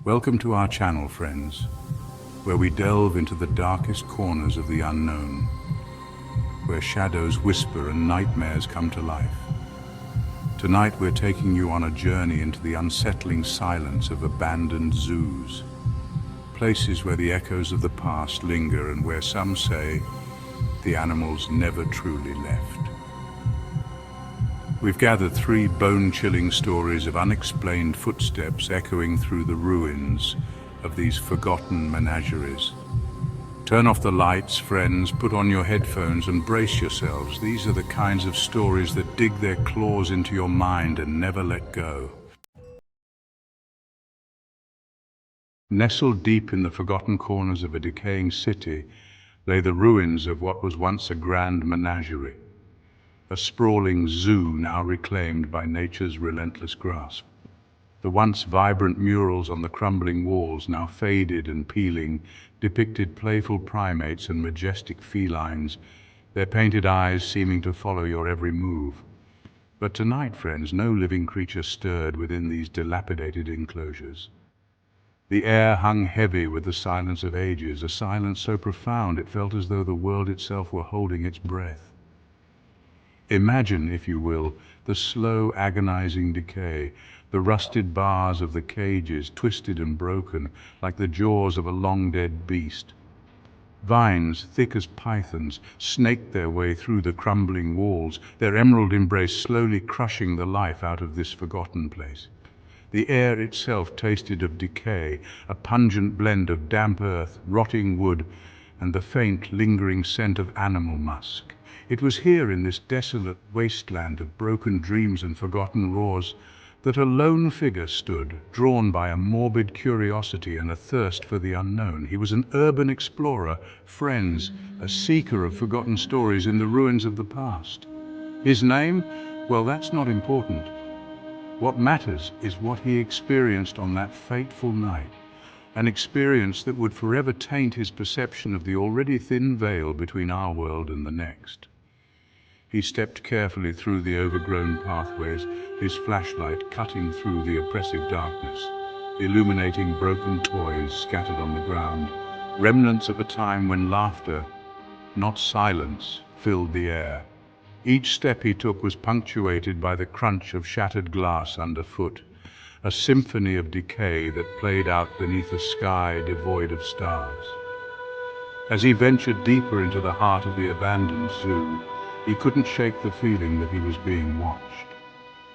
Welcome to our channel, friends, where we delve into the darkest corners of the unknown, where shadows whisper and nightmares come to life. Tonight we're taking you on a journey into the unsettling silence of abandoned zoos, places where the echoes of the past linger and where some say the animals never truly left. We've gathered three bone-chilling stories of unexplained footsteps echoing through the ruins of these forgotten menageries. Turn off the lights, friends, put on your headphones and brace yourselves. These are the kinds of stories that dig their claws into your mind and never let go. Nestled deep in the forgotten corners of a decaying city lay the ruins of what was once a grand menagerie. A sprawling zoo now reclaimed by nature's relentless grasp. The once vibrant murals on the crumbling walls, now faded and peeling, depicted playful primates and majestic felines, their painted eyes seeming to follow your every move. But tonight, friends, no living creature stirred within these dilapidated enclosures. The air hung heavy with the silence of ages, a silence so profound it felt as though the world itself were holding its breath. Imagine, if you will, the slow, agonizing decay, the rusted bars of the cages twisted and broken like the jaws of a long-dead beast. Vines, thick as pythons, snaked their way through the crumbling walls, their emerald embrace slowly crushing the life out of this forgotten place. The air itself tasted of decay, a pungent blend of damp earth, rotting wood, and the faint, lingering scent of animal musk. It was here, in this desolate wasteland of broken dreams and forgotten roars, that a lone figure stood, drawn by a morbid curiosity and a thirst for the unknown. He was an urban explorer, friends, a seeker of forgotten stories in the ruins of the past. His name? Well, that's not important. What matters is what he experienced on that fateful night, an experience that would forever taint his perception of the already thin veil between our world and the next. He stepped carefully through the overgrown pathways, his flashlight cutting through the oppressive darkness, illuminating broken toys scattered on the ground, remnants of a time when laughter, not silence, filled the air. Each step he took was punctuated by the crunch of shattered glass underfoot, a symphony of decay that played out beneath a sky devoid of stars. As he ventured deeper into the heart of the abandoned zoo, he couldn't shake the feeling that he was being watched,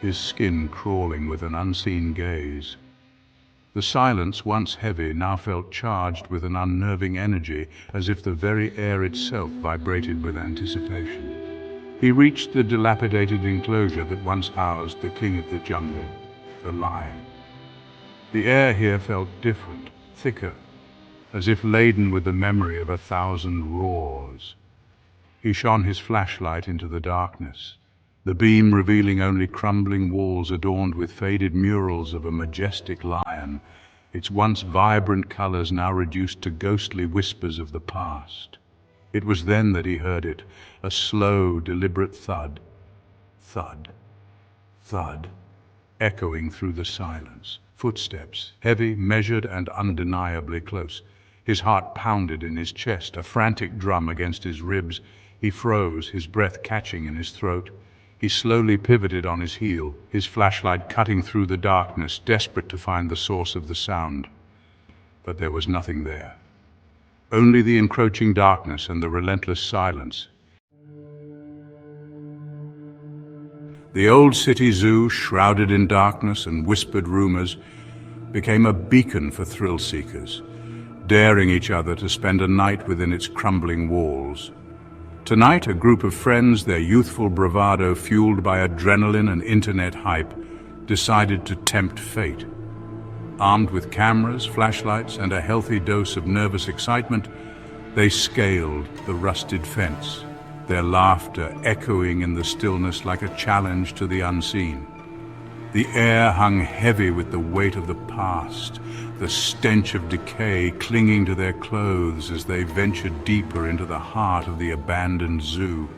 his skin crawling with an unseen gaze. The silence, once heavy, now felt charged with an unnerving energy, as if the very air itself vibrated with anticipation. He reached the dilapidated enclosure that once housed the king of the jungle, the lion. The air here felt different, thicker, as if laden with the memory of 1,000 roars. He shone his flashlight into the darkness, the beam revealing only crumbling walls adorned with faded murals of a majestic lion, its once vibrant colors now reduced to ghostly whispers of the past. It was then that he heard it, a slow, deliberate thud, thud, thud, echoing through the silence. Footsteps, heavy, measured, and undeniably close. His heart pounded in his chest, a frantic drum against his ribs. He froze, his breath catching in his throat. He slowly pivoted on his heel, his flashlight cutting through the darkness, desperate to find the source of the sound. But there was nothing there. Only the encroaching darkness and the relentless silence. The old city zoo, shrouded in darkness and whispered rumors, became a beacon for thrill seekers, daring each other to spend a night within its crumbling walls. Tonight, a group of friends, their youthful bravado fueled by adrenaline and internet hype, decided to tempt fate. Armed with cameras, flashlights, and a healthy dose of nervous excitement, they scaled the rusted fence, their laughter echoing in the stillness like a challenge to the unseen. The air hung heavy with the weight of the past, the stench of decay clinging to their clothes as they ventured deeper into the heart of the abandoned zoo.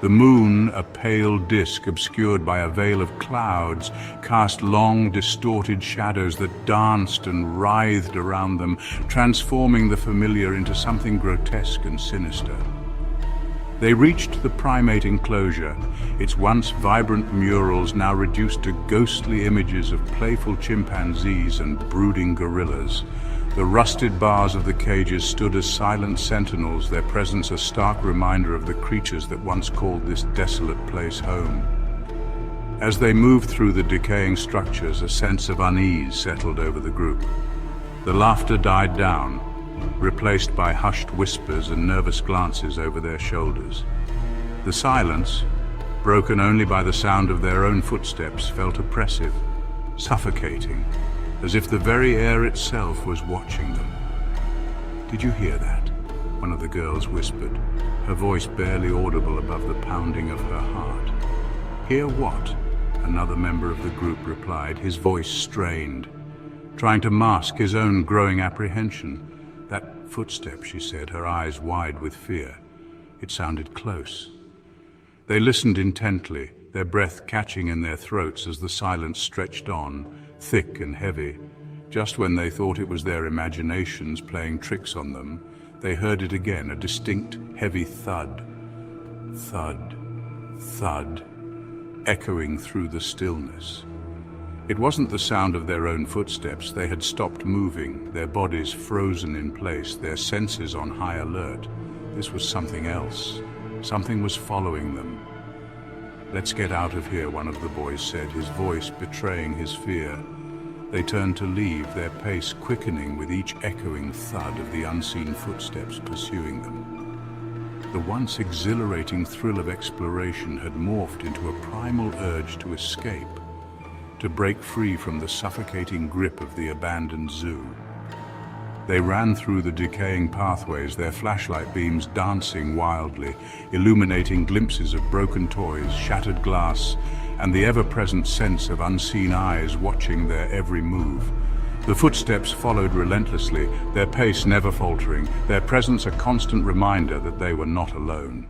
The moon, a pale disk obscured by a veil of clouds, cast long, distorted shadows that danced and writhed around them, transforming the familiar into something grotesque and sinister. They reached the primate enclosure, its once vibrant murals now reduced to ghostly images of playful chimpanzees and brooding gorillas. The rusted bars of the cages stood as silent sentinels, their presence a stark reminder of the creatures that once called this desolate place home. As they moved through the decaying structures, a sense of unease settled over the group. The laughter died down, replaced by hushed whispers and nervous glances over their shoulders. The silence, broken only by the sound of their own footsteps, felt oppressive, suffocating, as if the very air itself was watching them. "Did you hear that?" one of the girls whispered, her voice barely audible above the pounding of her heart. "Hear what?" another member of the group replied, his voice strained, trying to mask his own growing apprehension. "That footstep," she said, her eyes wide with fear. It sounded close. They listened intently, their breath catching in their throats as the silence stretched on, thick and heavy. Just when they thought it was their imaginations playing tricks on them, they heard it again, a distinct, heavy thud. Thud, thud, echoing through the stillness. It wasn't the sound of their own footsteps. They had stopped moving, their bodies frozen in place, their senses on high alert. This was something else. Something was following them. "Let's get out of here," one of the boys said, his voice betraying his fear. They turned to leave, their pace quickening with each echoing thud of the unseen footsteps pursuing them. The once exhilarating thrill of exploration had morphed into a primal urge to escape, to break free from the suffocating grip of the abandoned zoo. They ran through the decaying pathways, their flashlight beams dancing wildly, illuminating glimpses of broken toys, shattered glass, and the ever-present sense of unseen eyes watching their every move. The footsteps followed relentlessly, their pace never faltering, their presence a constant reminder that they were not alone.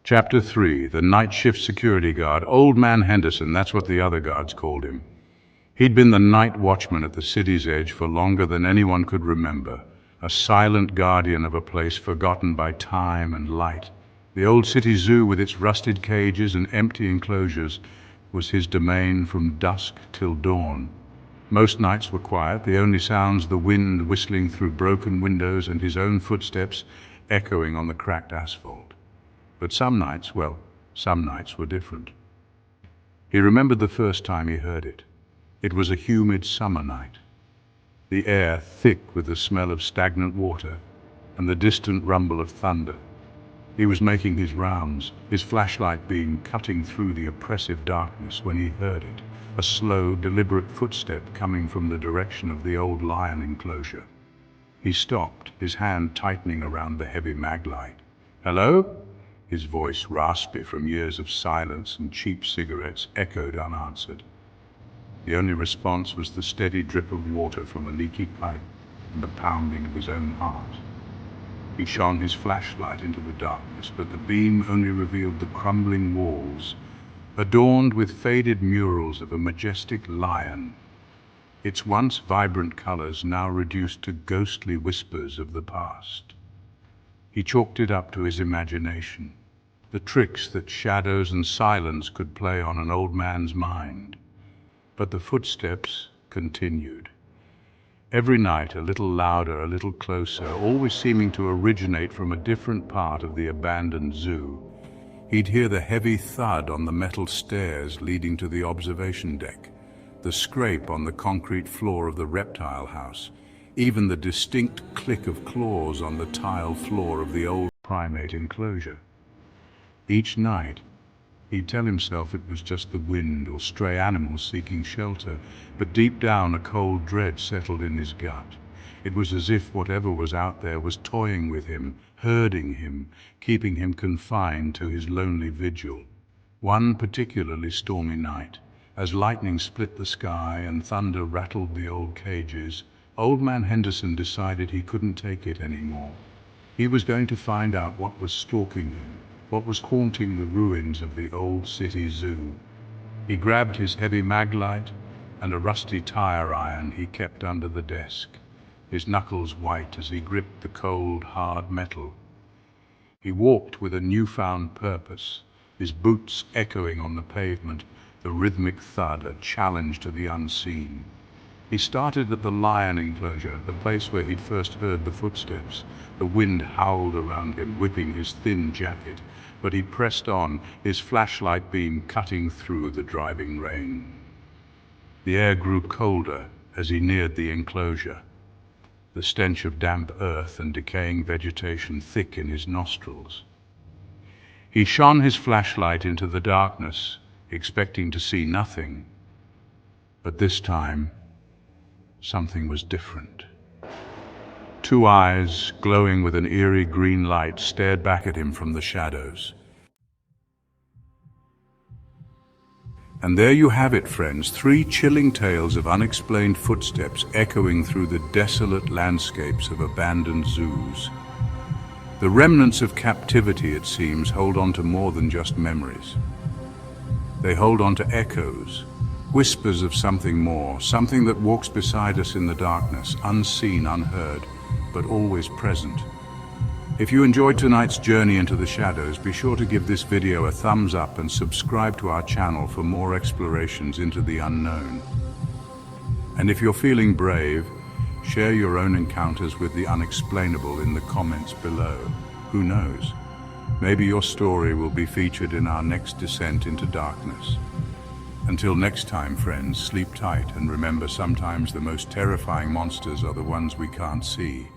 Chapter 3. The Night Shift Security Guard. Old Man Henderson, that's what the other guards called him. He'd been the night watchman at the city's edge for longer than anyone could remember, a silent guardian of a place forgotten by time and light. The old city zoo, with its rusted cages and empty enclosures, was his domain from dusk till dawn. Most nights were quiet, the only sounds the wind whistling through broken windows and his own footsteps echoing on the cracked asphalt. But some nights were different. He remembered the first time he heard it. It was a humid summer night, the air thick with the smell of stagnant water and the distant rumble of thunder. He was making his rounds, his flashlight beam cutting through the oppressive darkness, when he heard it, a slow, deliberate footstep coming from the direction of the old lion enclosure. He stopped, his hand tightening around the heavy maglite. "Hello?" His voice, raspy from years of silence and cheap cigarettes, echoed unanswered. The only response was the steady drip of water from a leaky pipe and the pounding of his own heart. He shone his flashlight into the darkness, but the beam only revealed the crumbling walls, adorned with faded murals of a majestic lion, its once vibrant colors now reduced to ghostly whispers of the past. He chalked it up to his imagination, the tricks that shadows and silence could play on an old man's mind. But the footsteps continued. Every night, a little louder, a little closer, always seeming to originate from a different part of the abandoned zoo. He'd hear the heavy thud on the metal stairs leading to the observation deck, the scrape on the concrete floor of the reptile house, even the distinct click of claws on the tile floor of the old primate enclosure. Each night, he'd tell himself it was just the wind or stray animals seeking shelter, but deep down a cold dread settled in his gut. It was as if whatever was out there was toying with him, herding him, keeping him confined to his lonely vigil. One particularly stormy night, as lightning split the sky and thunder rattled the old cages, Old Man Henderson decided he couldn't take it anymore. He was going to find out what was stalking him, what was haunting the ruins of the old city zoo. He grabbed his heavy maglite and a rusty tire iron he kept under the desk, his knuckles white as he gripped the cold, hard metal. He walked with a newfound purpose, his boots echoing on the pavement, the rhythmic thud a challenge to the unseen. He started at the lion enclosure, the place where he'd first heard the footsteps. The wind howled around him, whipping his thin jacket, but he pressed on, his flashlight beam cutting through the driving rain. The air grew colder as he neared the enclosure, the stench of damp earth and decaying vegetation thick in his nostrils. He shone his flashlight into the darkness, expecting to see nothing, but this time something was different. Two eyes, glowing with an eerie green light, stared back at him from the shadows. And there you have it, friends, 3 chilling tales of unexplained footsteps echoing through the desolate landscapes of abandoned zoos. The remnants of captivity, it seems, hold on to more than just memories. They hold on to echoes, whispers of something more, something that walks beside us in the darkness, unseen, unheard, but always present. If you enjoyed tonight's journey into the shadows, be sure to give this video a thumbs up and subscribe to our channel for more explorations into the unknown. And if you're feeling brave, share your own encounters with the unexplainable in the comments below. Who knows? Maybe your story will be featured in our next descent into darkness. Until next time, friends, sleep tight and remember, sometimes the most terrifying monsters are the ones we can't see.